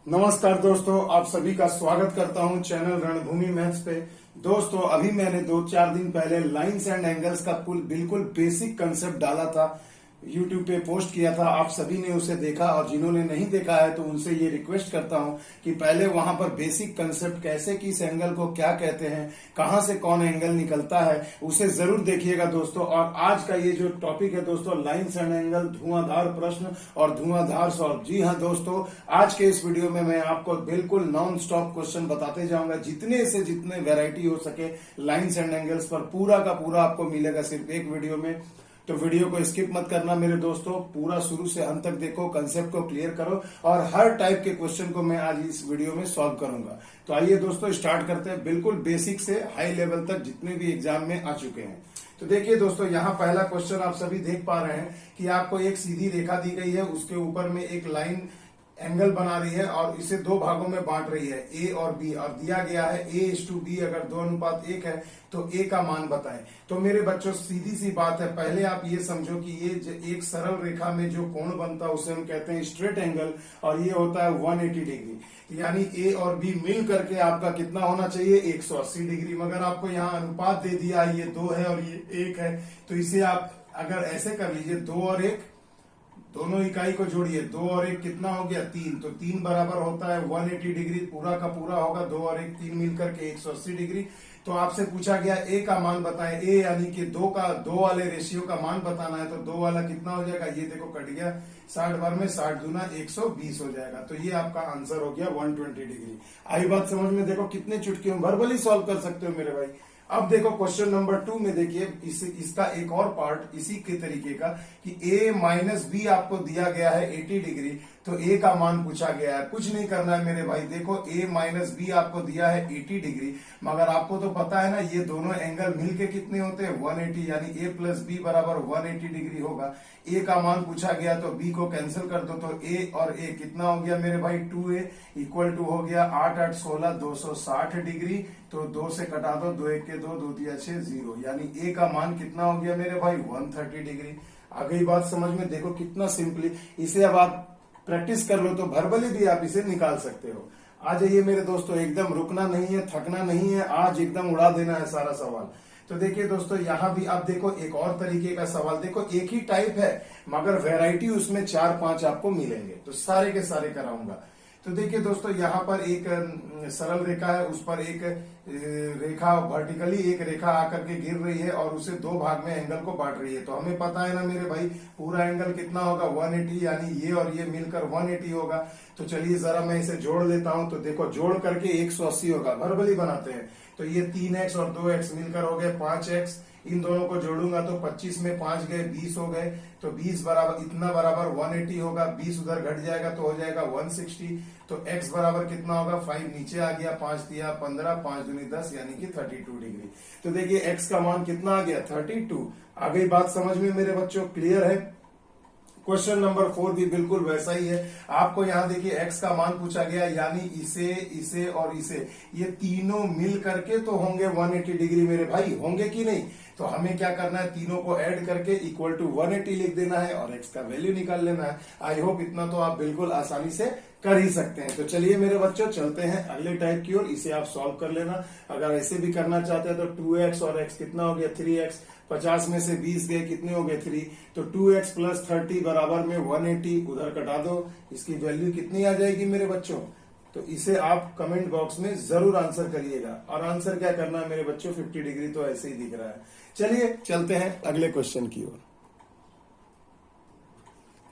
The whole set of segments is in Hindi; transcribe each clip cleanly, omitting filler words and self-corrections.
नमस्कार दोस्तों, आप सभी का स्वागत करता हूं चैनल रणभूमि मैथ्स पे। दोस्तों अभी मैंने 2-4 दिन पहले लाइंस एंड एंगल्स का बिल्कुल बेसिक कंसेप्ट डाला था, यूट्यूब पे पोस्ट किया था। आप सभी ने उसे देखा और जिन्होंने नहीं देखा है तो उनसे ये रिक्वेस्ट करता हूं कि पहले वहां पर बेसिक कंसेप्ट कैसे किस एंगल को क्या कहते हैं, कहां से कौन एंगल निकलता है, उसे जरूर देखिएगा दोस्तों। और आज का ये जो टॉपिक है दोस्तों, लाइंस एंड एंगल, धुआंधार प्रश्न और धुआंधार सॉल्व। जी हाँ दोस्तों, आज के इस वीडियो में मैं आपको बिल्कुल नॉन स्टॉप क्वेश्चन बताते जाऊंगा, जितने से जितने वेराइटी हो सके लाइंस एंड एंगल्स पर पूरा का पूरा आपको मिलेगा सिर्फ एक वीडियो में। तो वीडियो को स्किप मत करना मेरे दोस्तों, पूरा शुरू से अंत तक देखो, कंसेप्ट को क्लियर करो और हर टाइप के क्वेश्चन को मैं आज इस वीडियो में सॉल्व करूंगा। तो आइए दोस्तों स्टार्ट करते हैं, बिल्कुल बेसिक से हाई लेवल तक जितने भी एग्जाम में आ चुके हैं। तो देखिए दोस्तों, यहाँ पहला क्वेश्चन आप सभी देख पा रहे हैं कि आपको एक सीधी रेखा दी गई है, उसके ऊपर में एक लाइन एंगल बना रही है और इसे दो भागों में बांट रही है, ए और बी, और दिया गया है A:B। अगर 2:1 है तो ए का मान बताएं। तो मेरे बच्चों सीधी सी बात है, पहले आप ये समझो कि ये एक सरल रेखा में जो कोण बनता है उसे हम कहते हैं स्ट्रेट एंगल, और ये होता है 180 डिग्री। यानी ए और बी मिल करके आपका कितना होना चाहिए, 180 डिग्री। मगर आपको यहाँ अनुपात दे दिया, ये 2 है और ये 1 है, तो इसे आप अगर ऐसे कर लीजिए, 2 और 1 दोनों इकाई को जोड़िए, 2 और 1 कितना हो गया, 3। तो 3 बराबर होता है 180 डिग्री, पूरा का पूरा होगा 2 और 1 3 मिलकर के 180 डिग्री। तो आपसे पूछा गया ए का मान बताएं, ए यानी कि 2 वाले रेशियो का मान बताना है। तो 2 वाला कितना हो जाएगा, ये देखो कट गया, 60 बार में 60 दूना 120 हो जाएगा। तो ये आपका आंसर हो गया 120 डिग्री। आई बात समझ में? देखो कितने चुटकी में वर्बली सॉल्व कर सकते हो मेरे भाई। अब देखो क्वेश्चन नंबर 2 में देखिए, इसका एक और पार्ट इसी के तरीके का कि a माइनस बी आपको दिया गया है 80 डिग्री, तो a का मान पूछा गया है। कुछ नहीं करना है मेरे भाई, देखो a माइनस बी आपको दिया है 80 डिग्री, मगर आपको तो पता है ना ये दोनों एंगल मिलके कितने होते हैं, 180, यानी a प्लस बी बराबर 180 डिग्री होगा। a का मान पूछा गया तो b को कैंसिल कर दो, तो a और a कितना हो गया मेरे भाई, 2a इक्वल टू हो गया 8 8 16 260 डिग्री। तो 2 से कटा दो, 2 1 के 2 2 3 6 0, यानी a का मान कितना हो गया मेरे भाई, 130 डिग्री। आ गई बात समझ में? देखो कितना सिंपली, इसे अब आप प्रैक्टिस कर लो तो वर्बली भी आप इसे निकाल सकते हो। आ जाइए मेरे दोस्तों, एकदम रुकना नहीं है, थकना नहीं है, आज एकदम उड़ा देना है सारा सवाल। तो देखिए दोस्तों, यहाँ भी आप देखो एक और तरीके का सवाल, देखो एक ही टाइप है मगर वेराइटी उसमें 4-5 आपको मिलेंगे, तो सारे के सारे कराऊंगा। तो देखिए दोस्तों, यहाँ पर एक सरल रेखा है, उस पर एक रेखा वर्टिकली एक रेखा आकर के गिर रही है और उसे 2 भाग में एंगल को बांट रही है। तो हमें पता है ना मेरे भाई, पूरा एंगल कितना होगा, 180, यानी ये और ये मिलकर 180 होगा। तो चलिए जरा मैं इसे जोड़ लेता हूं। तो देखो जोड़ करके 180 होगा, वर्बली बनाते हैं। तो ये 3x और 2x मिलकर हो गए 5x, इन दोनों को जोड़ूंगा तो 25 में 5 गए 20 हो गए। तो 20 बराबर इतना बराबर 180 होगा, 20 उधर घट जाएगा तो हो जाएगा 160। तो x बराबर कितना होगा, 5 नीचे आ गया, 5 दिया 15, 5 दूनी 10, यानी कि 32 डिग्री। तो देखिए x का मान कितना आ गया, 32। आ गई बात समझ में मेरे बच्चों, क्लियर है? क्वेश्चन नंबर 4 भी बिल्कुल वैसा ही है। आपको यहाँ देखिए x का मान पूछा गया, यानी इसे इसे और इसे, ये तीनों मिल करके तो होंगे 180 डिग्री मेरे भाई, होंगे कि नहीं? तो हमें क्या करना है, तीनों को ऐड करके इक्वल टू 180 लिख देना है और x का वैल्यू निकाल लेना है। आई होप इतना तो आप बिल्कुल आसानी से कर ही सकते हैं। तो चलिए मेरे बच्चों चलते हैं अगले टाइप की ओर, इसे आप सॉल्व कर लेना। अगर ऐसे भी करना चाहते हैं तो 2x और x कितना हो गया, 3x, 50 में से 20 गए, कितने हो गए, 3। तो 2x प्लस 30 बराबर में 180, उधर कटा दो, इसकी वैल्यू कितनी आ जाएगी मेरे बच्चों? तो इसे आप कमेंट बॉक्स में जरूर आंसर करिएगा। और आंसर क्या करना है मेरे बच्चों, 50 डिग्री तो ऐसे ही दिख रहा है। चलिए चलते हैं अगले क्वेश्चन की ओर।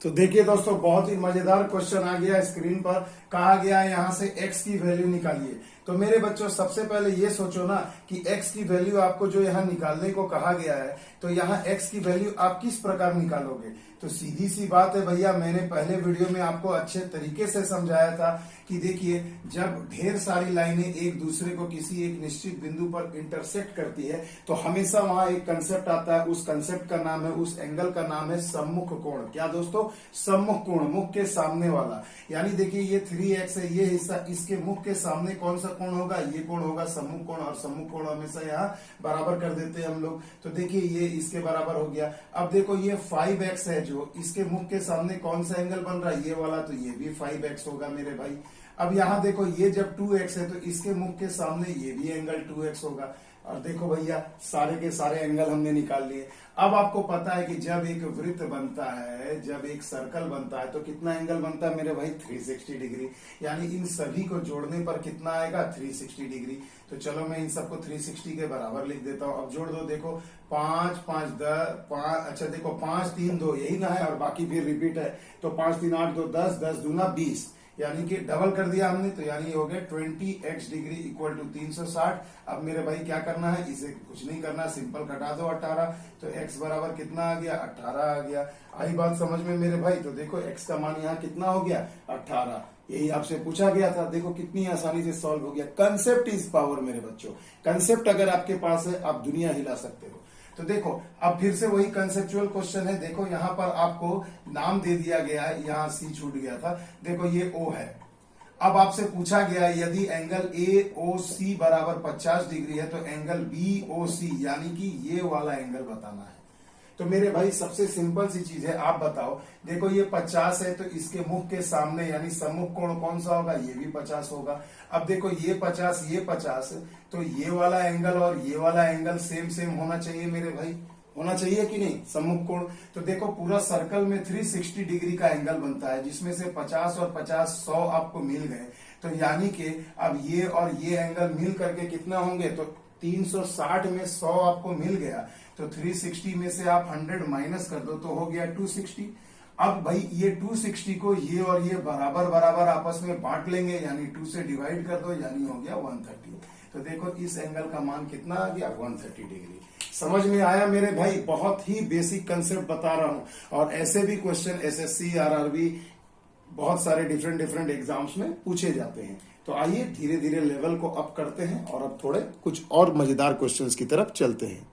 तो देखिए दोस्तों, बहुत ही मजेदार क्वेश्चन आ गया स्क्रीन पर। कहा गया है यहाँ से x की वैल्यू निकालिए। तो मेरे बच्चों सबसे पहले ये सोचो ना कि x की वैल्यू आपको जो यहाँ निकालने को कहा गया है, तो यहाँ x की वैल्यू आप किस प्रकार निकालोगे? तो सीधी सी बात है भैया, मैंने पहले वीडियो में आपको अच्छे तरीके से समझाया था कि देखिए, जब ढेर सारी लाइनें एक दूसरे को किसी एक निश्चित बिंदु पर इंटरसेक्ट करती है तो हमेशा वहां एक कंसेप्ट आता है, उस कंसेप्ट का नाम है, उस एंगल का नाम है सम्मुख कोण। क्या दोस्तों? सम्मुख कोण, मुख के सामने वाला। यानी देखिए ये 3x है, ये हिस्सा इसके मुख के सामने कौन सा समांतर कोण होगा, ये कोण होगा सम्मुख कोण, और सम्मुख कोण हमेशा यहाँ बराबर कर देते हैं हम लोग। तो देखिए ये इसके बराबर हो गया। अब देखो ये 5x है, जो इसके मुख के सामने कौन सा एंगल बन रहा है, ये वाला, तो ये भी 5x होगा मेरे भाई। अब यहाँ देखो ये जब 2x है तो इसके मुख के सामने ये भी एंगल 2x होगा। और देखो भैया सारे के सारे एंगल हमने निकाल लिए। अब आपको पता है कि जब एक वृत्त बनता है, जब एक सर्कल बनता है तो कितना एंगल बनता है मेरे भाई, 360 डिग्री। यानी इन सभी को जोड़ने पर कितना आएगा, 360 डिग्री। तो चलो मैं इन सबको 360 के बराबर लिख देता हूं। अब जोड़ दो, देखो 5 5 10 5, अच्छा देखो 5 3 2 यही ना है, और बाकी फिर रिपीट है। तो 5 3 8 2 10, 10 दूना 20, यानी कि डबल कर दिया हमने। तो यानी ये हो गया 20x डिग्री इक्वल टू 360। अब मेरे भाई क्या करना है, इसे कुछ नहीं करना, सिंपल घटा दो 18। तो x बराबर कितना आ गया, 18 आ गया। आई बात समझ में मेरे भाई। तो देखो x का मान यहाँ कितना हो गया, 18। यही आपसे पूछा गया था, देखो कितनी आसानी से सॉल्व हो गया। कंसेप्ट इज पावर मेरे बच्चों। कंसेप्ट अगर आपके पास है, आप दुनिया हिला सकते हो। तो देखो अब फिर से वही कंसेप्चुअल क्वेश्चन है। देखो यहाँ पर आपको नाम दे दिया गया है, यहाँ सी छूट गया था। देखो ये O है। अब आपसे पूछा गया है यदि एंगल AOC बराबर 50 डिग्री है तो एंगल BOC यानी कि ये वाला एंगल बताना है। तो मेरे भाई सबसे सिंपल सी चीज है, आप बताओ। देखो ये 50 है तो इसके मुख के सामने यानी सम्मुख कोण कौन सा होगा, ये भी 50 होगा। अब देखो ये 50 ये 50, तो ये वाला एंगल और ये वाला एंगल सेम सेम होना चाहिए मेरे भाई, होना चाहिए कि नहीं, सम्मुख कोण। तो देखो पूरा सर्कल में 360 डिग्री का एंगल बनता है, जिसमें से 50 और 50 100 आपको मिल गए। तो यानी कि अब ये और ये एंगल मिल करके कितना होंगे, तो 360 में 100 आपको मिल गया। तो 360 में से आप 100 माइनस कर दो तो हो गया 260। अब भाई ये 260 को ये और ये बराबर बराबर आपस में बांट लेंगे, यानी 2 से डिवाइड कर दो, यानी हो गया 130। तो देखो इस एंगल का मान कितना आ गया, 130 डिग्री। समझ में आया मेरे भाई, बहुत ही बेसिक कंसेप्ट बता रहा हूं। और ऐसे भी क्वेश्चन SSC RRB बहुत सारे डिफरेंट एग्जाम्स में पूछे जाते हैं। तो आइए धीरे धीरे लेवल को अप करते हैं और अब थोड़े कुछ और मजेदार क्वेश्चंस की तरफ चलते हैं।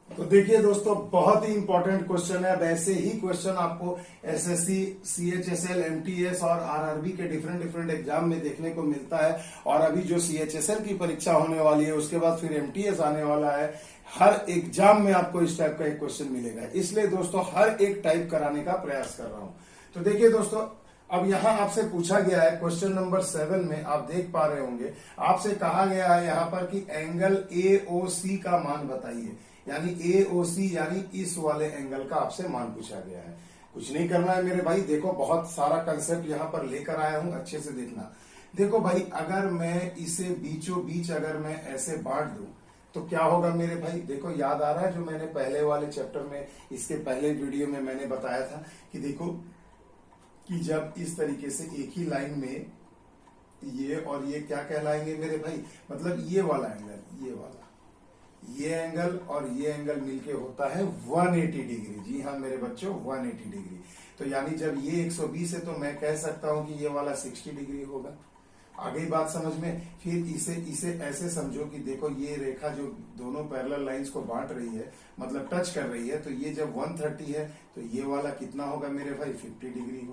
तो देखिए दोस्तों बहुत ही इंपॉर्टेंट क्वेश्चन है। अब ऐसे ही क्वेश्चन आपको SSC, CHSL, MTS और RRB के डिफरेंट एग्जाम में देखने को मिलता है। और अभी जो CHSL की परीक्षा होने वाली है, उसके बाद फिर MTS आने वाला है। हर एग्जाम में आपको इस टाइप का एक क्वेश्चन मिलेगा, इसलिए दोस्तों हर एक टाइप कराने का प्रयास कर रहा हूं। तो देखिए दोस्तों अब यहां आपसे पूछा गया है क्वेश्चन नंबर 7 में, आप देख पा रहे होंगे, आपसे कहा गया है यहाँ पर कि एंगल AOC का मान बताइए। यानी AOC यानी इस वाले एंगल का आपसे मान पूछा गया है। कुछ नहीं करना है मेरे भाई, देखो बहुत सारा कंसेप्ट यहाँ पर लेकर आया हूं, अच्छे से देखना। देखो भाई अगर मैं इसे बीचों बीच अगर मैं ऐसे बांट दूं तो क्या होगा मेरे भाई। देखो याद आ रहा है जो मैंने पहले वाले चैप्टर में, इसके पहले वीडियो में मैंने बताया था कि देखो कि जब इस तरीके से एक ही लाइन में ये और ये क्या कहलाएंगे मेरे भाई, मतलब ये वाला एंगल, ये वाला, ये एंगल और ये एंगल मिलके होता है 180 डिग्री। जी हाँ मेरे बच्चों 180 डिग्री। तो यानी जब ये 120 है तो मैं कह सकता हूं कि ये वाला 60 डिग्री होगा। आ गई बात समझ में। फिर इसे ऐसे समझो कि देखो ये रेखा जो दोनों पैरेलल लाइंस को बांट रही है, मतलब टच कर रही है, तो ये जब 130 है तो ये वाला कितना होगा मेरे भाई, 50 डिग्री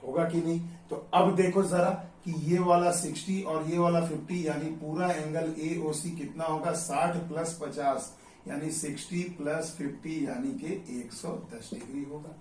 होगा कि नहीं। तो अब देखो जरा कि ये वाला 60 और ये वाला 50, यानी पूरा एंगल AOC कितना होगा, 60 प्लस 50 यानी 60 प्लस 50 यानी कि 110 डिग्री होगा।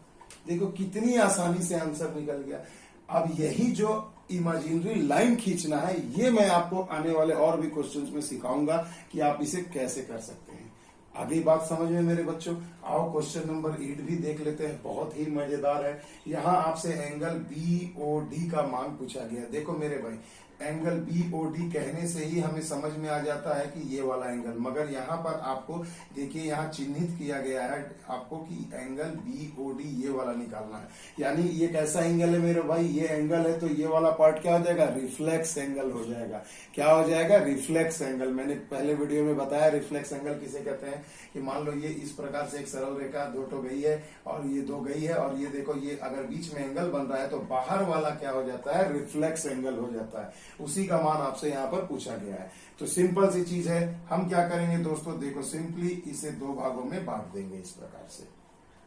देखो कितनी आसानी से आंसर निकल गया। अब यही जो इमेजिनरी लाइन खींचना है, ये मैं आपको आने वाले और भी क्वेश्चंस में सिखाऊंगा कि आप इसे कैसे कर सकते हैं। आगे बात समझ में मेरे बच्चों। आओ क्वेश्चन नंबर 8 भी देख लेते हैं, बहुत ही मजेदार है। यहाँ आपसे एंगल BOD का मान पूछा गया। देखो मेरे भाई एंगल BOD कहने से ही हमें समझ में आ जाता है कि ये वाला एंगल, मगर यहाँ पर आपको देखिए यहाँ चिन्हित किया गया है आपको कि एंगल BOD ये वाला निकालना है। यानी ये कैसा एंगल है मेरे भाई, ये एंगल है तो ये वाला पार्ट क्या हो जाएगा, रिफ्लेक्स एंगल हो जाएगा। क्या हो जाएगा, रिफ्लेक्स एंगल। मैंने पहले वीडियो में बताया रिफ्लेक्स एंगल किसे कहते हैं, कि मान लो ये इस प्रकार से एक सरल रेखा दो तो गई है और ये दो गई है, और ये देखो ये अगर बीच में एंगल बन रहा है तो बाहर वाला क्या हो जाता है, रिफ्लेक्स एंगल हो जाता है। उसी का मान आपसे यहाँ पर पूछा गया है। तो सिंपल सी चीज है, हम क्या करेंगे दोस्तों, देखो सिंपली इसे दो भागों में बांट देंगे इस प्रकार से।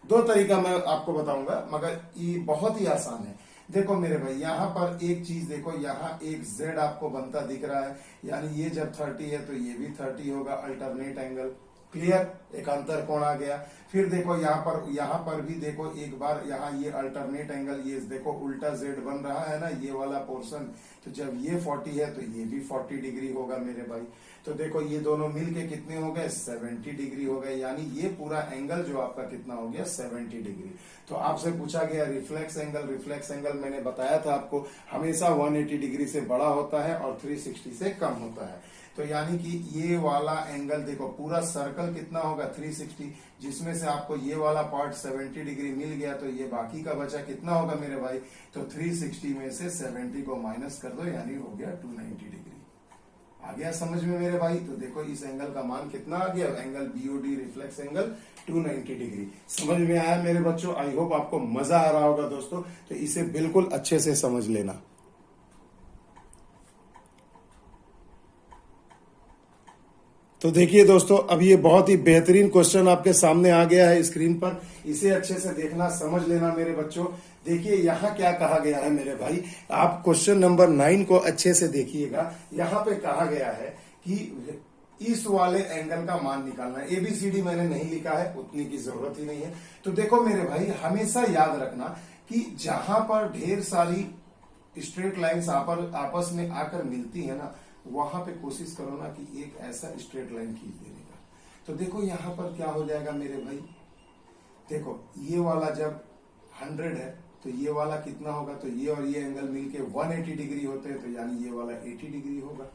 दो तरीका मैं आपको बताऊंगा, मगर ये बहुत ही आसान है। देखो मेरे भाई यहाँ पर एक चीज देखो, यहाँ एक Z आपको बनता दिख रहा है, यानी ये जब 30 है तो ये भी 30 होगा, अल्टरनेट एंगल। क्लियर, एक अंतर कोण आ गया। फिर देखो यहाँ पर भी देखो एक बार, यहाँ ये अल्टरनेट एंगल, ये देखो उल्टा Z बन रहा है ना, ये वाला पोर्शन, तो जब ये 40 है तो ये भी 40 डिग्री होगा मेरे भाई। तो देखो ये दोनों मिलके कितने हो गए, 70 डिग्री हो गए, यानी ये पूरा एंगल जो आपका कितना हो गया, 70 डिग्री। तो आपसे पूछा गया रिफ्लेक्स एंगल, रिफ्लेक्स एंगल मैंने बताया था आपको हमेशा 180 डिग्री से बड़ा होता है और 360 से कम होता है। तो यानी कि ये वाला एंगल देखो, पूरा सर्कल कितना होगा 360, जिसमें से आपको ये वाला पार्ट 70 डिग्री मिल गया, तो ये बाकी का बचा कितना होगा मेरे भाई, तो 360 में से 70 को माइनस कर दो, यानी हो गया 290 डिग्री। आ गया समझ में मेरे भाई। तो देखो इस एंगल का मान कितना आ गया, angle BOD reflex angle 290 degree. समझ में आया मेरे बच्चों, आई होप आपको मजा आ रहा होगा दोस्तों, तो इसे बिल्कुल अच्छे से समझ लेना। तो देखिए दोस्तों, अब ये बहुत ही बेहतरीन क्वेश्चन आपके सामने आ गया है स्क्रीन पर, इसे अच्छे से देखना, समझ लेना मेरे बच्चों। देखिए यहाँ क्या कहा गया है मेरे भाई, आप क्वेश्चन नंबर 9 को अच्छे से देखिएगा। यहाँ पे कहा गया है कि इस वाले एंगल का मान निकालना है। एबीसीडी मैंने नहीं लिखा है, उतनी की जरूरत ही नहीं है। तो देखो मेरे भाई, हमेशा याद रखना कि जहां पर ढेर सारी स्ट्रेट लाइन्स आपस में आकर मिलती है ना, वहां पे कोशिश करो ना कि एक ऐसा स्ट्रेट लाइन खींच देने का। तो देखो यहाँ पर क्या हो जाएगा मेरे भाई, देखो ये वाला जब 100 है तो ये वाला कितना होगा, तो ये और ये एंगल मिलके 180 डिग्री होते हैं, तो यानी ये वाला 80 डिग्री होगा।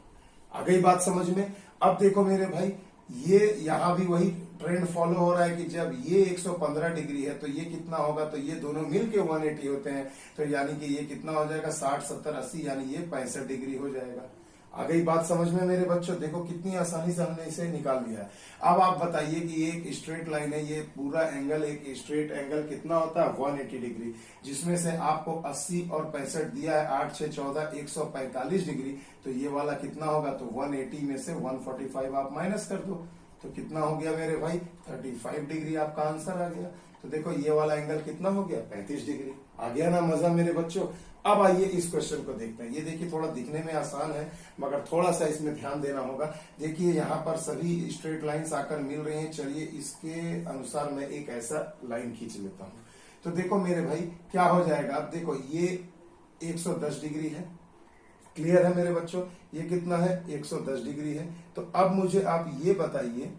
आ गई बात समझ में। अब देखो मेरे भाई, ये यहां भी वही ट्रेंड फॉलो हो रहा है कि जब ये 115 डिग्री है तो ये कितना होगा, तो ये दोनों मिलके 180 होते हैं, तो यानी कि ये कितना हो जाएगा 60 70 80, यानी ये 65 डिग्री हो जाएगा। आ गई बात समझ में मेरे बच्चों, देखो कितनी आसानी से हमने इसे निकाल लिया है। अब आप बताइए कि एक स्ट्रेट लाइन है, ये पूरा एंगल, एक स्ट्रेट एंगल कितना होता है 180 डिग्री, जिसमें से आपको 80 और 65 दिया है, 8 6 14 145 डिग्री, तो ये वाला कितना होगा, तो 180 में से 145 आप माइनस कर दो, तो कितना हो गया मेरे भाई 35 डिग्री, आपका आंसर आ गया। तो देखो ये वाला एंगल कितना हो गया 35 डिग्री। आ गया ना मजा मेरे बच्चों। अब आइए इस क्वेश्चन को देखते हैं। ये देखिए थोड़ा दिखने में आसान है, मगर थोड़ा सा इसमें ध्यान देना होगा। देखिए यहाँ पर सभी स्ट्रेट लाइंस आकर मिल रही हैं। चलिए इसके अनुसार मैं एक ऐसा लाइन खींच लेता हूँ। तो देखो मेरे भाई क्या हो जाएगा, अब देखो ये 110 डिग्री है, क्लियर है मेरे बच्चों, ये कितना है 110 डिग्री है। तो अब मुझे आप ये बताइए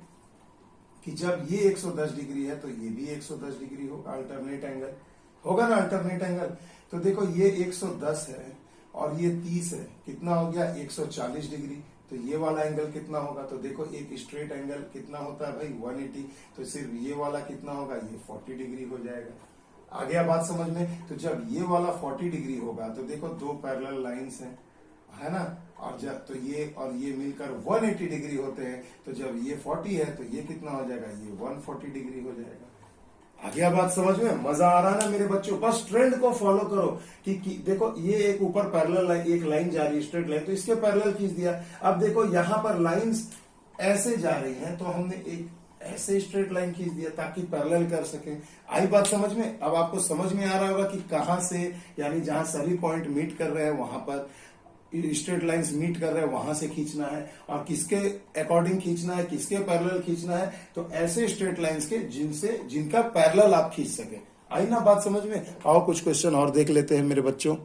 कि जब ये 110 डिग्री है तो ये भी 110 डिग्री होगा, अल्टरनेट एंगल होगा ना, अल्टरनेट एंगल। तो देखो ये 110 है और ये 30 है, कितना हो गया 140 डिग्री। तो ये वाला एंगल कितना होगा, तो देखो एक स्ट्रेट एंगल कितना होता है भाई 180, तो सिर्फ ये वाला कितना होगा, ये 40 डिग्री हो जाएगा। आ गया बात समझ में। तो जब ये वाला 40 डिग्री होगा तो देखो दो पैरेलल लाइंस हैं, है ना, और जब तो ये और ये मिलकर 180 डिग्री होते हैं, तो जब ये 40 है तो ये कितना हो जाएगा, ये 140 डिग्री हो जाएगा। आ गया बात समझ में, मजा आ रहा है ना मेरे बच्चों। बस ट्रेंड को फॉलो करो कि देखो ये एक ऊपर पैरेलल एक लाइन जा रही है स्ट्रेट लाइन, तो इसके पैरेलल खींच दिया। अब देखो यहाँ पर लाइंस ऐसे जा रही हैं, तो हमने एक ऐसे स्ट्रेट लाइन खींच दिया ताकि पैरेलल कर सके। आई बात समझ में। अब आपको समझ में आ रहा होगा कि कहां से, यानी जहां सभी पॉइंट मीट कर रहे हैं वहां पर स्ट्रेट लाइंस मीट कर रहे हैं वहां से खींचना है, और किसके अकॉर्डिंग खींचना है, किसके पैरेलल खींचना है, तो ऐसे स्ट्रेट लाइंस के जिनका पैरेलल आप खींच सके। आई ना बात समझ में। आओ कुछ क्वेश्चन और देख लेते हैं मेरे बच्चों।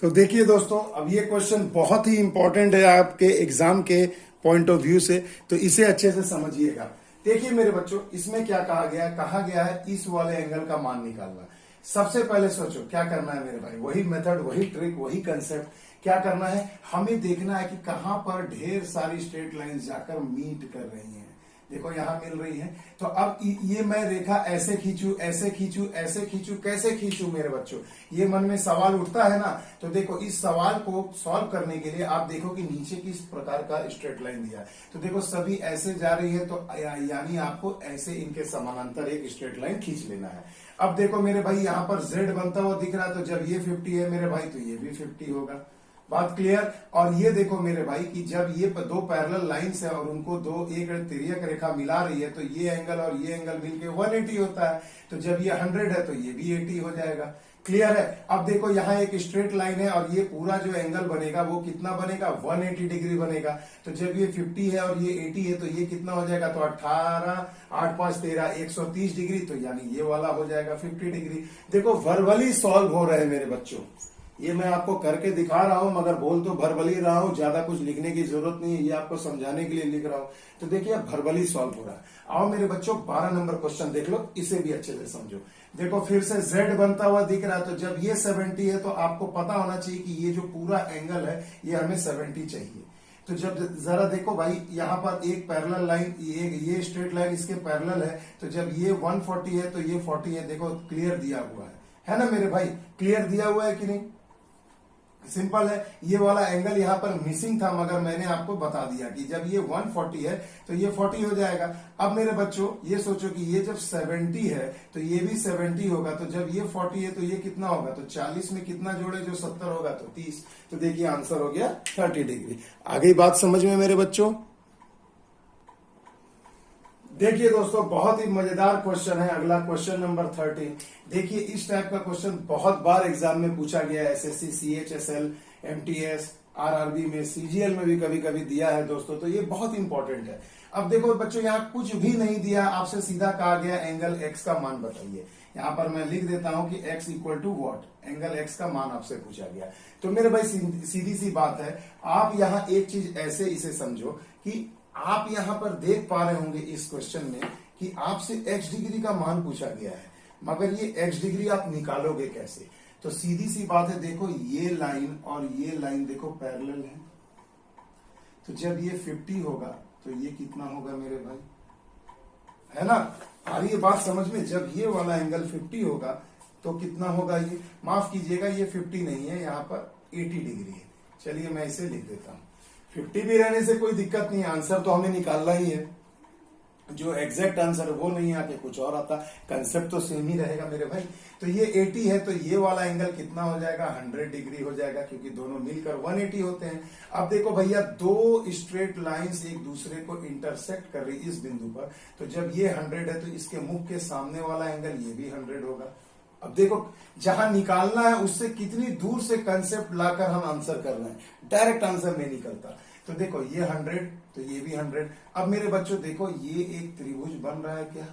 तो देखिए दोस्तों, अब ये क्वेश्चन बहुत ही इंपॉर्टेंट है आपके एग्जाम के पॉइंट ऑफ व्यू से, तो इसे अच्छे से समझिएगा। देखिए मेरे बच्चों, इसमें क्या कहा गया है इस वाले एंगल का मान निकालना। सबसे पहले सोचो क्या करना है मेरे भाई, वही मेथड, वही ट्रिक, वही कंसेप्ट। क्या करना है, हमें देखना है कि कहां पर ढेर सारी स्ट्रेट लाइंस जाकर मीट कर रही हैं। देखो यहां मिल रही है, तो अब ये मैं रेखा ऐसे खींचू, ऐसे खींचू, ऐसे खींचू, कैसे खींचू मेरे बच्चों, ये मन में सवाल उठता है ना। तो देखो इस सवाल को सॉल्व करने के लिए आप देखो कि नीचे किस प्रकार का स्ट्रेट लाइन दिया है। तो देखो सभी ऐसे जा रही है, तो यानी आपको ऐसे इनके समानांतर एक स्ट्रेट लाइन खींच लेना है। अब देखो मेरे भाई यहाँ पर Z बनता हुआ दिख रहा है, तो जब ये 50 है मेरे भाई तो ये भी 50 होगा। बात क्लियर। और ये देखो मेरे भाई कि जब ये दो पैरेलल लाइंस है और उनको एक तिर्यक रेखा मिला रही है तो ये एंगल और ये एंगल मिलके 180 होता है। तो जब ये 100 है तो ये भी 80 हो जाएगा। क्लियर है। अब देखो यहाँ एक स्ट्रेट लाइन है और ये पूरा जो एंगल बनेगा वो कितना बनेगा, 180 डिग्री बनेगा। तो जब ये 50 है और ये 80 है तो ये कितना हो जाएगा, तो 18 8 5 13 130 डिग्री। तो यानी ये वाला हो जाएगा 50 डिग्री। देखो वर्बली सॉल्व हो रहे हैं मेरे बच्चों, ये मैं आपको करके दिखा रहा हूं मगर बोल तो भरबली रहा हूं, ज्यादा कुछ लिखने की जरूरत नहीं है, ये आपको समझाने के लिए लिख रहा हूं। तो देखिए भरबली सॉल्व हो रहा है। आओ मेरे बच्चों 12 नंबर क्वेश्चन देख लो, इसे भी अच्छे से समझो। देखो फिर से z बनता हुआ दिख रहा है, तो जब ये 70 है तो आपको पता होना चाहिए कि ये जो पूरा एंगल है ये हमें 70 चाहिए। तो जब जरा देखो भाई यहाँ पर एक पैरेलल लाइन, ये स्ट्रेट लाइन इसके पैरेलल है, तो जब ये 140 है तो ये 40 है। देखो क्लियर दिया हुआ है ना मेरे भाई, क्लियर दिया हुआ है कि नहीं, सिंपल है। ये वाला एंगल यहाँ पर मिसिंग था मगर मैंने आपको बता दिया कि जब ये 140 है तो ये 40 हो जाएगा। अब मेरे बच्चों ये सोचो कि ये जब 70 है तो ये भी 70 होगा, तो जब ये 40 है तो ये कितना होगा, तो 40 में कितना जोड़े जो 70 होगा, तो 30। तो देखिए आंसर हो गया 30 डिग्री। आगे बात समझ में मेरे बच्चों। देखिए दोस्तों बहुत ही मजेदार क्वेश्चन है अगला, क्वेश्चन नंबर 13। देखिए इस टाइप का क्वेश्चन बहुत बार एग्जाम में पूछा गया है, एसएससी, सीएचएसएल, एमटीएस, आरआरबी में, सीजीएल में भी कभी कभी दिया है दोस्तों। तो ये बहुत इंपॉर्टेंट है। अब देखो बच्चों यहाँ कुछ भी नहीं दिया, आपसे सीधा कहा गया एंगल एक्स का मान बताइए। यहाँ पर मैं लिख देता हूं कि x equal to what, angle x का मान आपसे पूछा गया। तो मेरे भाई सीधी सी बात है, आप यहाँ एक चीज ऐसे इसे समझो कि आप यहां पर देख पा रहे होंगे इस क्वेश्चन में कि आपसे x डिग्री का मान पूछा गया है, मगर ये x डिग्री आप निकालोगे कैसे। तो सीधी सी बात है, देखो ये लाइन और ये लाइन देखो पैरेलल है, तो जब ये 50 होगा तो ये कितना होगा मेरे भाई, है ना। और ये बात समझ में, जब ये वाला एंगल 50 होगा तो कितना होगा, ये माफ कीजिएगा ये 50 नहीं है, यहाँ पर 80 डिग्री है। चलिए मैं इसे लिख देता हूं। 50 भी रहने से कोई दिक्कत नहीं है, आंसर तो हमें निकालना ही है। जो एग्जैक्ट आंसर है वो नहीं आके कुछ और आता, कंसेप्ट तो सेम ही रहेगा मेरे भाई। तो ये 80 है तो ये वाला एंगल कितना हो जाएगा, 100 डिग्री हो जाएगा, क्योंकि दोनों मिलकर 180 होते हैं। अब देखो भैया दो स्ट्रेट लाइंस एक दूसरे को इंटरसेक्ट कर रही इस बिंदु पर, तो जब ये 100 है तो इसके मुख के सामने वाला एंगल ये भी 100 होगा। अब देखो जहां निकालना है उससे कितनी दूर से कंसेप्ट लाकर हम आंसर कर रहे हैं, डायरेक्ट आंसर नहीं निकलता। तो देखो ये 100 तो ये भी 100। अब मेरे बच्चों देखो ये एक त्रिभुज बन रहा है क्या,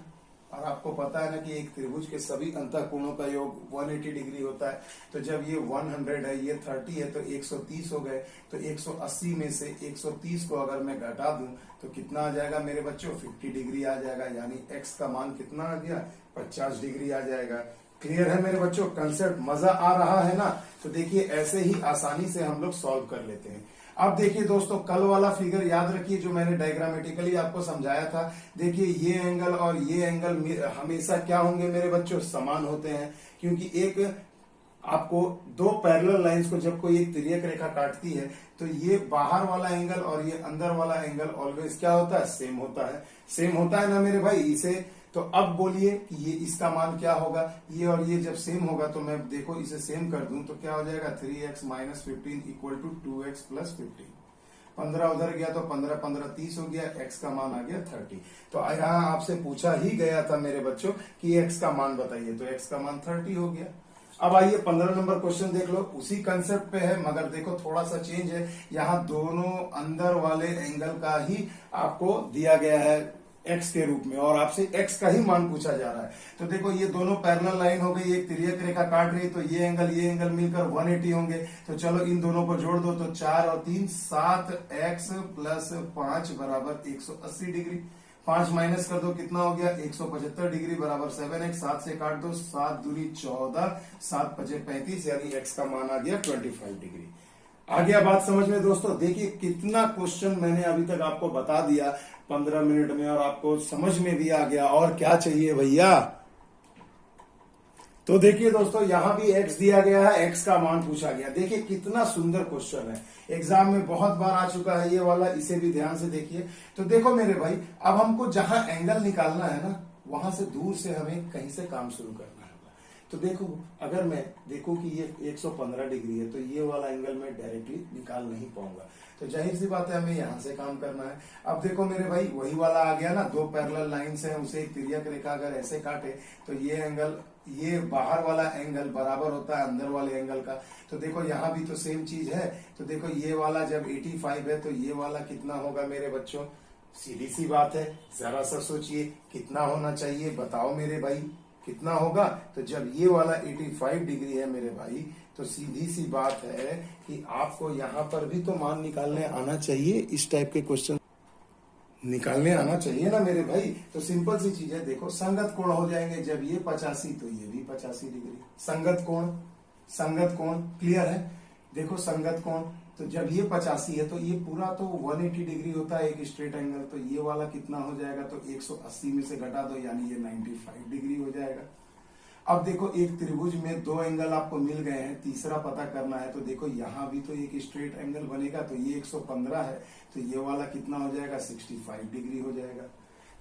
और आपको पता है ना कि एक त्रिभुज के सभी अंतःकोणों का योग 180 डिग्री होता है। तो जब ये 100 है, ये 30 है, तो 130 हो गए। तो 180 में से 130 को अगर मैं घटा दूं तो कितना आ जाएगा मेरे बच्चों, 50 डिग्री आ जाएगा। यानी एक्स का मान कितना आ गया, 50 डिग्री आ जाएगा। क्लियर है मेरे बच्चों, कंसेप्ट मजा आ रहा है ना। तो देखिए ऐसे ही आसानी से हम लोग सॉल्व कर लेते हैं। अब देखिए दोस्तों कल वाला फिगर याद रखिए जो मैंने डायग्रामेटिकली आपको समझाया था। देखिए ये एंगल और ये एंगल हमेशा क्या होंगे मेरे बच्चों, समान होते हैं, क्योंकि एक आपको दो पैरेलल लाइंस को जब कोई एक तिर्यक रेखा काटती है तो ये बाहर वाला एंगल और ये अंदर वाला एंगल ऑलवेज क्या होता है, सेम होता है। सेम होता है ना मेरे भाई इसे। तो अब बोलिए कि ये इसका मान क्या होगा, ये और ये जब सेम होगा तो मैं देखो इसे सेम कर दूं तो क्या हो जाएगा, 3x minus 15 equal to 2x plus 15। 15 उधर गया तो 15 15 30 हो गया, x का मान आ गया 30। तो यहाँ आपसे पूछा ही गया था मेरे बच्चों कि x का मान बताइए, तो x का मान 30 हो गया। अब आइए 15 नंबर क्वेश्चन देख लो, उसी कंसेप्ट पे है मगर देखो थोड़ा सा चेंज है। यहाँ दोनों अंदर वाले एंगल का ही आपको दिया गया है x के रूप में और आपसे x का ही मान पूछा जा रहा है। तो देखो ये दोनों पैरेलल लाइन हो गई, एक तिर्यक रेखा काट रही है, तो ये एंगल मिलकर 180 होंगे। तो चलो इन दोनों को जोड़ दो, तो 4 और 3 7x प्लस 5 बराबर 180 डिग्री। 5 माइनस कर दो कितना हो गया, 175 डिग्री बराबर 7x। 7 से काट दो, 7 दूनी 14, 7 पचे 35, यानी x का मान आ गया 25 डिग्री। आ गया बात समझ में दोस्तों। देखिए कितना क्वेश्चन मैंने अभी तक आपको बता दिया 15 मिनट में और आपको समझ में भी आ गया, और क्या चाहिए भैया। तो देखिए दोस्तों यहाँ भी x दिया गया है, x का मान पूछा गया। देखिए कितना सुंदर क्वेश्चन है, एग्जाम में बहुत बार आ चुका है ये वाला, इसे भी ध्यान से देखिए। तो देखो मेरे भाई अब हमको जहां एंगल निकालना है ना, वहां से दूर से हमें कहीं से काम शुरू करना है। तो देखो अगर मैं देखूं कि ये 115 डिग्री है तो ये वाला एंगल मैं डायरेक्टली निकाल नहीं पाऊंगा, तो जाहिर सी बात है हमें यहाँ से काम करना है। अब देखो मेरे भाई वही वाला आ गया ना, दो पैरेलल लाइंस हैं, उसे एक तिर्यक रेखा अगर ऐसे काटे तो ये एंगल, ये बाहर वाला एंगल बराबर होता है अंदर वाले एंगल का। तो देखो यहाँ भी तो सेम चीज है, तो देखो ये वाला जब 85 है तो ये वाला कितना होगा मेरे बच्चों, सीधी सी बात है, जरा सा सोचिए कितना होना चाहिए, बताओ मेरे भाई कितना होगा। तो जब ये वाला 85 डिग्री है मेरे भाई, तो सीधी सी बात है कि आपको यहाँ पर भी तो मान निकालने आना चाहिए, इस टाइप के क्वेश्चन निकालने आना चाहिए ना मेरे भाई। तो सिंपल सी चीज है, देखो संगत कोण हो जाएंगे, जब ये 85 तो ये भी 85 डिग्री, संगत कोण क्लियर है। देखो संगत कोण, तो जब ये 85 है तो ये पूरा तो 180 डिग्री होता है एक स्ट्रेट एंगल, तो ये वाला कितना हो जाएगा, तो 180 में से घटा दो यानी ये 95 डिग्री हो जाएगा। अब देखो एक त्रिभुज में दो एंगल आपको मिल गए हैं, तीसरा पता करना है, तो देखो यहाँ भी तो एक स्ट्रेट एंगल बनेगा, तो ये 115 है तो ये वाला कितना हो जाएगा, 65 डिग्री हो जाएगा।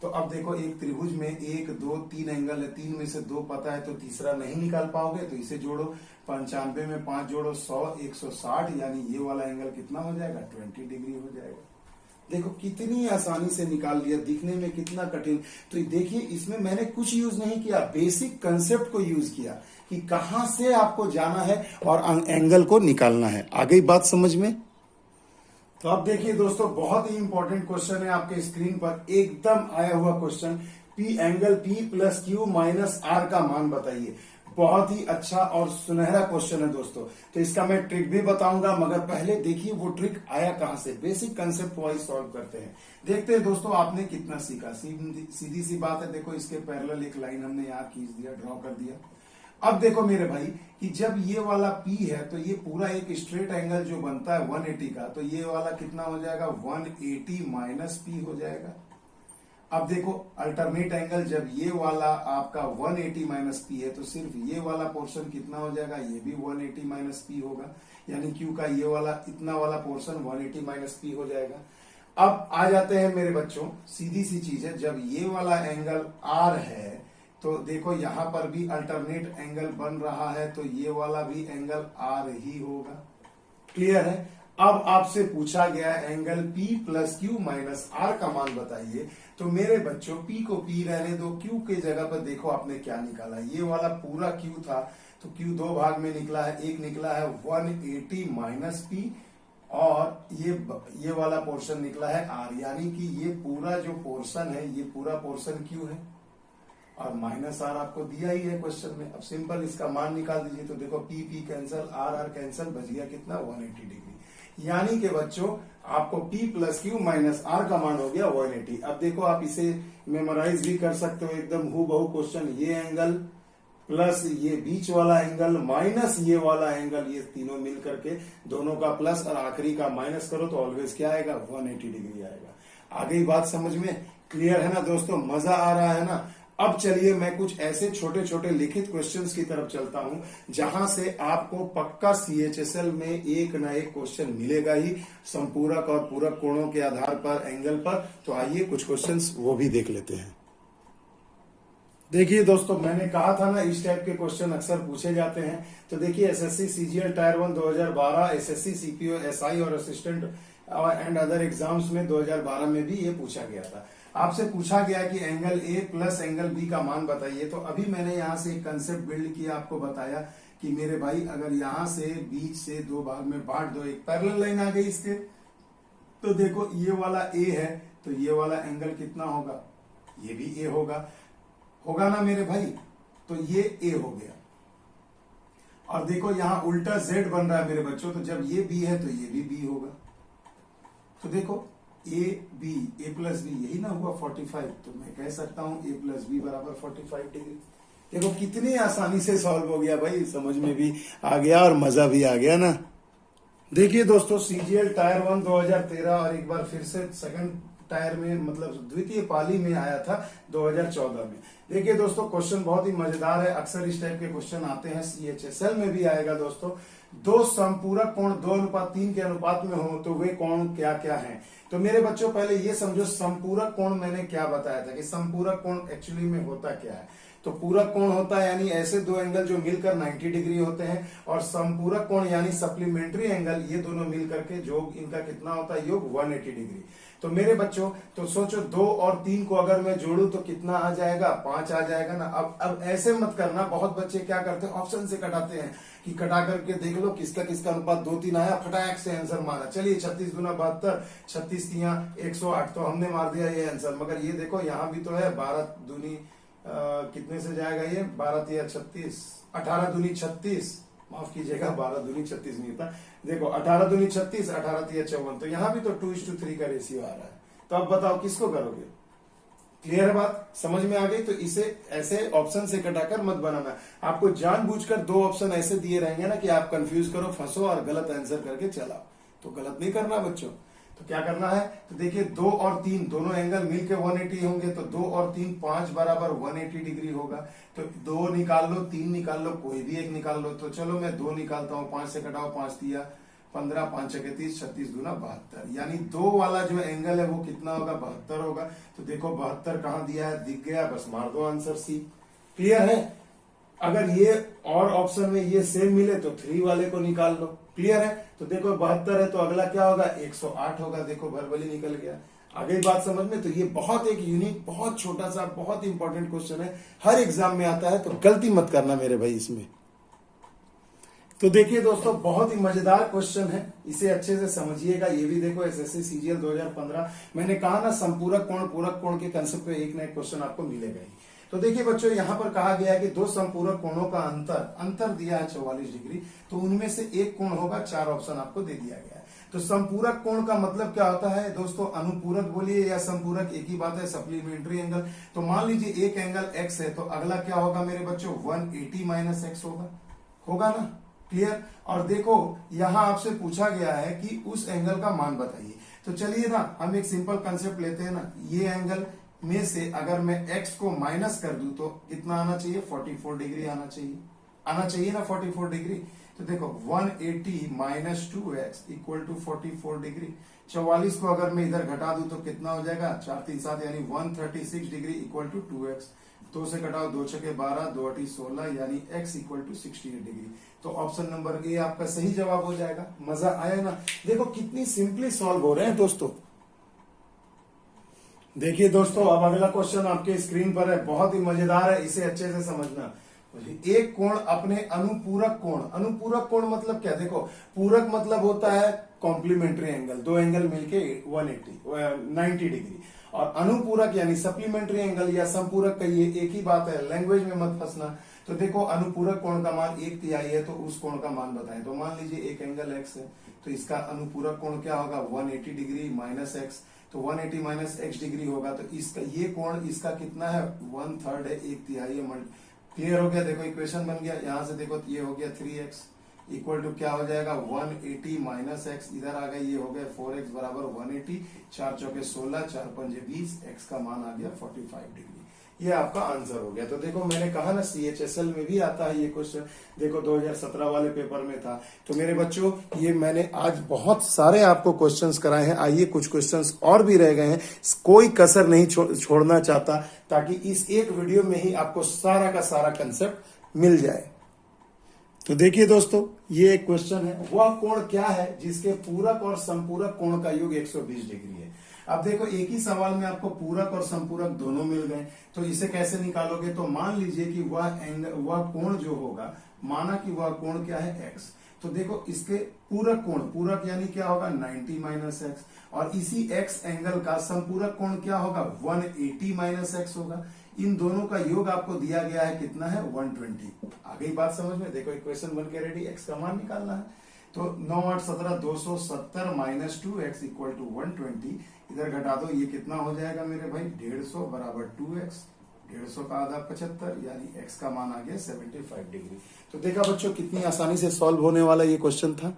तो अब देखो एक त्रिभुज में 1 2 3 एंगल है, 3 में से 2 पता है तो तीसरा नहीं निकाल पाओगे, तो इसे जोड़ो, 95 में 5 जोड़ो 100 160, यानी ये वाला एंगल कितना हो जाएगा, 20 डिग्री हो जाएगा। देखो कितनी आसानी से निकाल लिया, दिखने में कितना कठिन। तो देखिए इसमें मैंने कुछ यूज नहीं किया, बेसिक कंसेप्ट को यूज किया कि कहां से आपको जाना है और एंगल को निकालना है। आ गई बात समझ में? तो अब देखिए दोस्तों बहुत ही इंपॉर्टेंट क्वेश्चन है आपके स्क्रीन पर, एकदम आया हुआ question, P angle P plus Q minus R का मान बताइए। बहुत ही अच्छा और सुनहरा क्वेश्चन है दोस्तों। तो इसका मैं ट्रिक भी बताऊंगा, मगर पहले देखिए वो ट्रिक आया कहां से, बेसिक कंसेप्ट वाइज सॉल्व करते हैं। देखते हैं दोस्तों आपने कितना सीखा। सीधी सी बात है, देखो इसके पैरेलल एक लाइन हमने यहाँ खींच दिया, ड्रॉ कर दिया। अब देखो मेरे भाई कि जब ये वाला P है तो ये पूरा एक स्ट्रेट एंगल जो बनता है 180 का, तो ये वाला कितना हो जाएगा, 180 माइनस P हो जाएगा। अब देखो अल्टरनेट एंगल, जब ये वाला आपका 180 माइनस P है तो सिर्फ ये वाला पोर्शन कितना हो जाएगा, ये भी 180 माइनस P होगा, यानी Q का ये वाला इतना वाला पोर्शन 180 माइनस P हो जाएगा। अब आ जाते हैं मेरे बच्चों, सीधी सी चीज है, जब ये वाला एंगल R है तो देखो यहां पर भी अल्टरनेट एंगल बन रहा है, तो ये वाला भी एंगल R ही होगा। क्लियर है? अब आपसे पूछा गया angle P plus Q minus R का मान बताइए। तो मेरे बच्चों P को P रहने दो, Q के जगह पर देखो आपने क्या निकाला, ये वाला पूरा Q था तो Q दो भाग में निकला है, एक निकला है 180 माइनस P और ये वाला पोर्शन निकला है R, यानी कि ये पूरा जो पोर्शन है ये पूरा पोर्शन Q है और माइनस आर आपको दिया ही है क्वेश्चन में। अब सिंपल इसका मान निकाल दीजिए, तो देखो P P cancel, R cancel, बच गया कितना, 180 डिग्री। यानी कि बच्चों आपको P plus Q minus R का मान हो गया 180। अब देखो आप इसे मेमोराइज भी कर सकते हो एकदम हूबहू क्वेश्चन, ये एंगल प्लस ये बीच वाला एंगल माइनस ये वाला एंगल, ये तीनों मिल करके दोनों का प्लस और आखिरी का माइनस करो तो ऑलवेज क्या आएगा, 180 डिग्री आएगा। आ गई बात समझ में? क्लियर है ना दोस्तों? मजा आ रहा है ना? अब चलिए मैं कुछ ऐसे छोटे छोटे लिखित क्वेश्चंस की तरफ चलता हूं जहां से आपको पक्का CHSL में एक न एक क्वेश्चन मिलेगा ही, संपूरक और पूरक कोणों के आधार पर, एंगल पर। तो आइए कुछ क्वेश्चंस वो भी देख लेते हैं। देखिए दोस्तों मैंने कहा था ना इस टाइप के क्वेश्चन अक्सर पूछे जाते हैं। तो देखिए SSC CGL tyre 1 2012, SSC CPO SI और असिस्टेंट एंड अदर एग्जाम्स में 2012 में भी ये पूछा गया था। आपसे पूछा गया कि angle A plus angle B का मान बताइए। तो अभी मैंने यहाँ से एक कंसेप्ट बिल्ड किया, आपको बताया कि मेरे भाई अगर यहाँ से बीच से दो भाग में बांट दो, एक पैरेलल लाइन आ गई इसके, तो देखो ये वाला A है तो ये वाला एंगल कितना होगा, ये भी A होगा ना मेरे भाई, तो ये A हो गया। और देखो यहाँ उल्टा Z बन रहा है मेरे बच्चों, तो जब ये B है तो ये भी B होगा। तो देखो A प्लस बी यही ना हुआ 45, तो मैं कह सकता हूं A प्लस बी बराबर 45 डिग्री। देखो कितनी आसानी से सॉल्व हो गया भाई, समझ में भी आ गया और मजा भी आ गया ना। देखिए दोस्तों CGL टायर 1 2013 और एक बार फिर से सेकंड टायर में मतलब द्वितीय पाली में आया था 2014 में। देखिए दोस्तों क्वेश्चन बहुत ही मजेदार है, अक्सर इस टाइप के क्वेश्चन आते हैं, CHSL में भी आएगा दोस्तों। दो संपूरक कोण 2:3 के अनुपात में हो तो वे कोण क्या क्या हैं। तो मेरे बच्चों पहले ये समझो संपूरक कोण मैंने क्या बताया था कि संपूरक कोण एक्चुअली में होता क्या है। तो पूरक कोण होता है यानी ऐसे दो एंगल जो मिलकर 90 डिग्री होते हैं, और संपूरक कोण यानी सप्लीमेंट्री एंगल, ये दोनों मिल करके योग इनका कितना होता है, योग 180 डिग्री। तो मेरे बच्चों तो सोचो 2 और 3 को अगर मैं जोड़ू तो कितना आ जाएगा, 5 आ जाएगा ना। अब ऐसे मत करना, बहुत बच्चे क्या करते हैं ऑप्शन से कटाते हैं कि कटा करके देख लो किसका किसका अनुपात 2-3 आया, फटाक से आंसर मारा, चलिए 36 दूना 72, 36 तिया 108, तो हमने मार दिया ये आंसर। मगर ये देखो यहाँ भी तो है 12 दूनी कितने से जाएगा ये, 12 तिया 36, 18 दूनी 36, माफ कीजिएगा 12 दूनी 36 नहीं था, देखो 18 दूनी 36, 18 तिया 54, तो यहाँ भी तो 2:3 का रेशियो आ रहा है। तो अब बताओ किसको करोगे? क्लियर बात समझ में आ गई? तो इसे ऐसे ऑप्शन से कटाकर मत बनाना, आपको जानबूझकर 2 ऑप्शन ऐसे दिए रहेंगे ना कि आप कंफ्यूज करो, फंसो और गलत आंसर करके चलाओ, तो गलत नहीं करना बच्चों। तो क्या करना है, तो देखिए 2 और 3 दोनों एंगल मिलके 180 होंगे, तो 2 और 3 5 बराबर 180 डिग्री होगा। तो 2 निकाल लो, 3 निकाल लो, कोई भी एक निकाल लो। तो चलो मैं 2 निकालता हूं, 5 से घटाओ, 5 तिया 15, 5 छके 30, 36 दूना 72, यानी 2 वाला जो एंगल है वो कितना होगा, 72 होगा। तो देखो 72 कहां दिया है, दिख गया, बस मार दो आंसर सी। क्लियर है? अगर ये और ऑप्शन में ये सेम मिले तो 3 वाले को निकाल लो। क्लियर है? तो देखो 72 है तो अगला क्या होगा, 108 होगा, देखो भरबली निकल गया। आगे बात समझ में? तो ये बहुत एक यूनिक, बहुत छोटा सा, बहुत इंपॉर्टेंट क्वेश्चन है, हर एग्जाम में आता है, तो गलती मत करना मेरे भाई इसमें। तो देखिए दोस्तों बहुत ही मजेदार क्वेश्चन है, इसे अच्छे से समझिएगा। ये भी देखो एसएससी सीजीएल 2015, मैंने कहा ना संपूरक कोण पूरक कोण के कंसेप्ट पे एक ना एक क्वेश्चन आपको मिलेगा ही। तो देखिए बच्चों यहाँ पर कहा गया है कि 2 संपूरक कोणों का अंतर दिया है 44 डिग्री, तो उनमें से एक कोण होगा, 4 ऑप्शन आपको दे दिया गया है। तो संपूरक कोण का मतलब क्या होता है दोस्तों, अनुपूरक बोलिए या संपूरक एक ही बात है, सप्लीमेंट्री एंगल। तो मान लीजिए एक एंगल x है, तो अगला क्या होगा मेरे बच्चों, 180 माइनस एक्स होगा ना। क्लियर? और देखो यहां आपसे पूछा गया है कि उस एंगल का मान बताइए। तो चलिए ना हम एक सिंपल कंसेप्ट लेते हैं ना, ये एंगल में से अगर मैं x को माइनस कर दूं तो कितना आना चाहिए, 44 डिग्री आना चाहिए ना 44 डिग्री। तो देखो 180 minus 2x equal to 44 degree. 44 को अगर मैं इधर घटा दूं तो कितना हो जाएगा, 4 3 7 यानी 136 डिग्री इक्वल टू 2x। 2 से घटाओ, 2 छके 12, 2 8 16, यानी x इक्वल टू 68 डिग्री। तो ऑप्शन नंबर ए आपका सही जवाब हो जाएगा। मजा आया ना? देखो कितनी सिंपली सॉल्व हो रहे हैं दोस्तों। देखिए दोस्तों अब अगला क्वेश्चन आपके स्क्रीन पर है, बहुत ही मजेदार है, इसे अच्छे से समझना। एक कोण अपने अनुपूरक कोण मतलब क्या, देखो पूरक मतलब होता है कॉम्प्लीमेंट्री एंगल, दो एंगल मिलके 90 डिग्री, और अनुपूरक यानी सप्लीमेंट्री एंगल या संपूरक, कहिए एक ही बात है, लैंग्वेज में मत फंसना। तो देखो अनुपूरक कोण का मान 1/3 है, तो उस कोण का मान बताएं। तो मान लीजिए एक एंगल x है, तो इसका अनुपूरक कोण क्या होगा, 180 डिग्री माइनस एक्स, तो 180 माइनस एक्स डिग्री होगा। तो इसका ये कोण इसका कितना है, 1/3 है, 1/3 है। क्लियर हो गया? देखो इक्वेशन बन गया, यहां से देखो ये हो गया 3x इक्वल टू क्या हो जाएगा, 180 माइनस एक्स, इधर आ गया, ये हो गया 4x बराबर 180, 4 चौके 16, 4 पंजे 20, x का मान आ गया 45 डिग्री। ये आपका आंसर हो गया। तो देखो मैंने कहा ना CHSL में भी आता है ये क्वेश्चन, देखो 2017 वाले पेपर में था। तो मेरे बच्चों ये मैंने आज बहुत सारे आपको क्वेश्चंस कराए हैं, आइए कुछ क्वेश्चंस और भी रह गए हैं, कोई कसर नहीं छोड़ना चाहता, ताकि इस एक वीडियो में ही आपको सारा का सारा कंसेप्ट मिल जाए। तो देखिए दोस्तों ये एक क्वेश्चन है, वह कोण क्या है जिसके पूरक और संपूरक कोण का योग 120 डिग्री है। अब देखो एक ही सवाल में आपको पूरक और संपूरक दोनों मिल गए, तो इसे कैसे निकालोगे। तो मान लीजिए कि वह कोण जो होगा, माना कि वह कोण क्या है x, तो देखो इसके पूरक यानी क्या होगा 90 माइनस एक्स, और इसी x एंगल का संपूरक कोण क्या होगा 180 माइनस एक्स होगा। इन दोनों का योग आपको दिया गया है कितना है 120। आ गई बात समझ में? देखो इक्वेशन बन के रेडी, x का मान निकालना है। तो 9 8 17 270 माइनस 2x इक्वल टू 120, इधर घटा दो, ये कितना हो जाएगा मेरे भाई 150 बराबर 2x, 150 का आधा 75, यानी x का मान आ गया 75 डिग्री। तो देखा बच्चों कितनी आसानी से सॉल्व होने वाला ये क्वेश्चन था।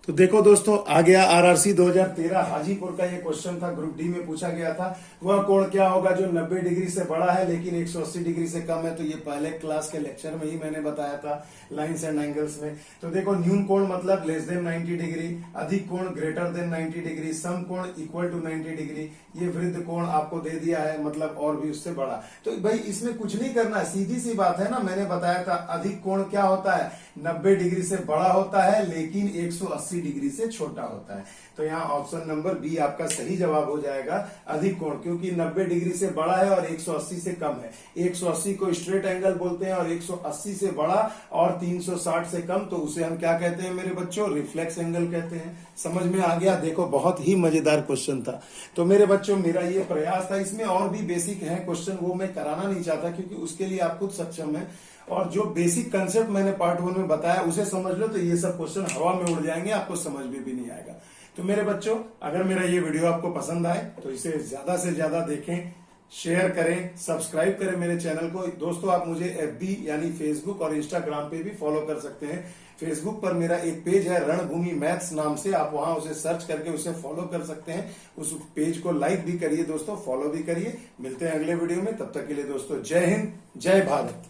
तो देखो दोस्तों, आ गया आरआरसी 2013 हाजीपुर का ये क्वेश्चन था, ग्रुप डी में पूछा गया था। वह कोण क्या होगा जो 90 डिग्री से बड़ा है लेकिन 180 डिग्री से कम है? तो ये पहले क्लास के लेक्चर में ही मैंने बताया था लाइंस एंड एंगल्स में। तो देखो, न्यून कोण मतलब लेस देन 90 डिग्री, अधिक कोण ग्रेटर देन 90 डिग्री, सम कोण इक्वल टू 90 डिग्री, ये वृद्ध कोण आपको दे दिया है, मतलब और भी उससे बड़ा। तो भाई इसमें कुछ नहीं करना है, सीधी सी बात है ना। मैंने बताया था अधिक कोण क्या होता है, 90 डिग्री से बड़ा होता है लेकिन 180 डिग्री से छोटा होता है। तो यहाँ ऑप्शन नंबर बी आपका सही जवाब हो जाएगा, अधिक कोण, क्योंकि 90 डिग्री से बड़ा है और 180 से कम है। 180 को स्ट्रेट एंगल बोलते हैं और 180 से बड़ा और 360 से कम तो उसे हम क्या कहते हैं मेरे बच्चों? रिफ्लेक्स एंगल कहते हैं। समझ में आ गया? देखो, बहुत ही मजेदार क्वेश्चन था। तो मेरे बच्चों, मेरा ये प्रयास था, इसमें और भी बेसिक है क्वेश्चन, वो मैं कराना नहीं चाहता क्योंकि उसके लिए आप खुद सक्षम है। और जो बेसिक कंसेप्ट मैंने पार्ट 1 में बताया उसे समझ लो तो ये सब क्वेश्चन हवा में उड़ जाएंगे, आपको समझ में भी नहीं आएगा। तो मेरे बच्चों, अगर मेरा ये वीडियो आपको पसंद आए तो इसे ज्यादा से ज्यादा देखें, शेयर करें, सब्सक्राइब करें मेरे चैनल को। दोस्तों, आप मुझे FB यानी फेसबुक और इंस्टाग्राम पे भी फॉलो कर सकते हैं। फेसबुक पर मेरा एक पेज है रणभूमि मैथ्स नाम से, आप वहां उसे सर्च करके उसे फॉलो कर सकते हैं। उस पेज को लाइक भी करिए दोस्तों, फॉलो भी करिए। मिलते हैं अगले वीडियो में, तब तक के लिए दोस्तों जय हिंद, जय भारत।